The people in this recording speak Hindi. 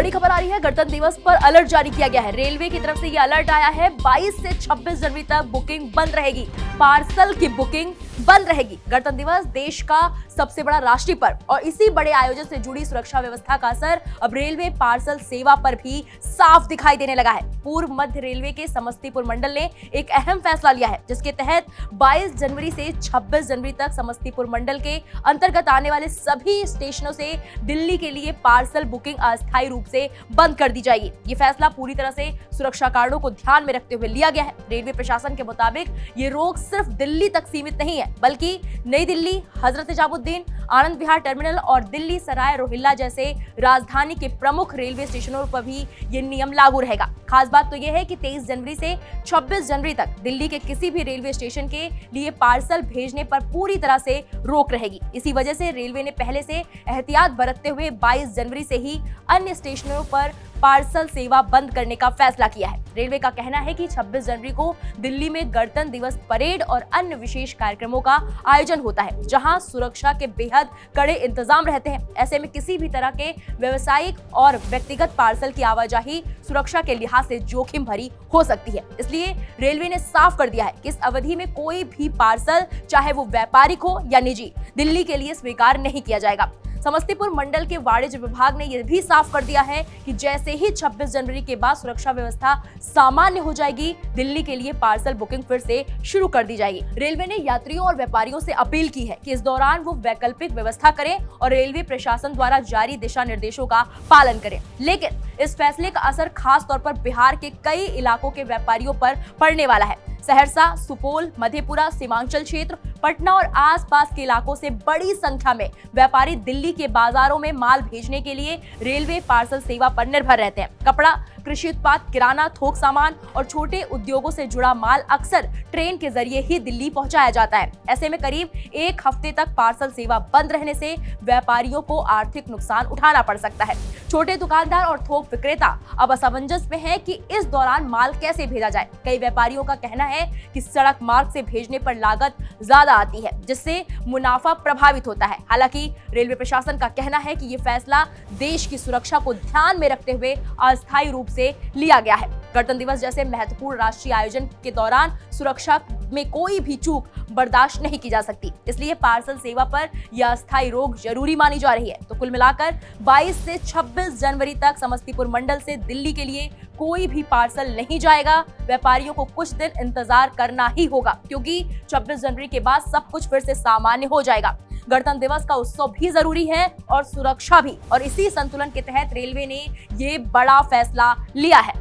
बड़ी खबर आ रही है। गणतंत्र दिवस पर अलर्ट जारी किया गया है। रेलवे की तरफ से ये अलर्ट आया है। 22 से 26 जनवरी तक बुकिंग बंद रहेगी, पार्सल की बुकिंग बंद रहेगी। गणतंत्र दिवस देश का सबसे बड़ा राष्ट्रीय पर्व और इसी बड़े आयोजन से जुड़ी सुरक्षा व्यवस्था का असर अब रेलवे पार्सल सेवा पर भी साफ दिखाई देने लगा है। पूर्व मध्य रेलवे के समस्तीपुर मंडल ने एक अहम फैसला लिया है, जिसके तहत 22 जनवरी से 26 जनवरी तक समस्तीपुर मंडल के अंतर्गत आने वाले सभी स्टेशनों से दिल्ली के लिए पार्सल बुकिंग अस्थायी रूप से बंद कर दी जाएगी। ये फैसला पूरी तरह से सुरक्षा कारणों को ध्यान में रखते हुए लिया गया है। रेलवे प्रशासन के मुताबिक ये रोक सिर्फ दिल्ली तक सीमित नहीं है, बल्कि नई दिल्ली, हजरत निजामुद्दीन, आनंद विहार टर्मिनल और दिल्ली सराय रोहिल्ला जैसे राजधानी के प्रमुख रेलवे स्टेशनों पर भी ये नियम लागू रहेगा। खास बात तो यह है कि 23 जनवरी से 26 जनवरी तक दिल्ली के किसी भी रेलवे स्टेशन के लिए पार्सल भेजने पर पूरी तरह से रोक रहेगी। इसी वजह से रेलवे ने पहले से एहतियात बरतते हुए 22 जनवरी से ही अन्य स्टेशनों पर पार्सल सेवा बंद करने का फैसला किया है। रेलवे का कहना है कि 26 जनवरी को दिल्ली में गणतंत्र दिवस परेड और अन्य विशेष कार्यक्रमों का आयोजन होता है, जहां सुरक्षा के बेहद कड़े इंतजाम रहते हैं। ऐसे में किसी भी तरह के व्यवसायिक और व्यक्तिगत पार्सल की आवाजाही सुरक्षा के लिहाज से जोखिम भरी हो सकती है। इसलिए रेलवे ने साफ कर दिया है कि इस अवधि में कोई भी पार्सल, चाहे वो व्यापारिक हो या निजी, दिल्ली के लिए स्वीकार नहीं किया जाएगा। समस्तीपुर मंडल के वाणिज्य विभाग ने यह भी साफ कर दिया है कि जैसे ही 26 जनवरी के बाद सुरक्षा व्यवस्था सामान्य हो जाएगी, दिल्ली के लिए पार्सल बुकिंग फिर से शुरू कर दी जाएगी। रेलवे ने यात्रियों और व्यापारियों से अपील की है कि इस दौरान वो वैकल्पिक व्यवस्था करें और रेलवे प्रशासन द्वारा जारी दिशा निर्देशों का पालन करें। लेकिन इस फैसले का असर खास तौर पर बिहार के कई इलाकों के व्यापारियों पर पड़ने वाला है। सहरसा, सुपौल, मधेपुरा, सीमांचल क्षेत्र, पटना और आसपास के इलाकों से बड़ी संख्या में व्यापारी दिल्ली के बाजारों में माल भेजने के लिए रेलवे पार्सल सेवा पर निर्भर रहते हैं। कपड़ा, कृषि उत्पाद, किराना, थोक सामान और छोटे उद्योगों से जुड़ा माल अक्सर ट्रेन के जरिए ही दिल्ली पहुंचाया जाता है। ऐसे में करीब एक हफ्ते तक पार्सल सेवा बंद रहने से व्यापारियों को आर्थिक नुकसान उठाना पड़ सकता है। छोटे दुकानदार और थोक विक्रेता अब असमंजस में हैं कि इस दौरान माल कैसे भेजा जाए। कई व्यापारियों का कहना है कि सड़क मार्ग से भेजने पर लागत ज्यादा आती है, जिससे मुनाफा प्रभावित होता है। हालांकि रेलवे प्रशासन का कहना है कि ये फैसला देश की सुरक्षा को ध्यान में रखते हुए अस्थायी रूप से लिया गया है। गणतंत्र दिवस जैसे महत्वपूर्ण राष्ट्रीय आयोजन के दौरान सुरक्षा में कोई भी चूक बर्दाश्त नहीं की जा सकती, इसलिए पार्सल सेवा पर यह अस्थायी रोक जरूरी मानी जा रही है। तो कुल मिलाकर 22 से 26 जनवरी तक समस्तीपुर मंडल से दिल्ली के लिए कोई भी पार्सल नहीं जाएगा। व्यापारियों को कुछ दिन इंतजार करना ही होगा, क्योंकि 26 जनवरी के बाद सब कुछ फिर से सामान्य हो जाएगा। गणतंत्र दिवस का उत्सव भी जरूरी है और सुरक्षा भी, और इसी संतुलन के तहत रेलवे ने ये बड़ा फैसला लिया है।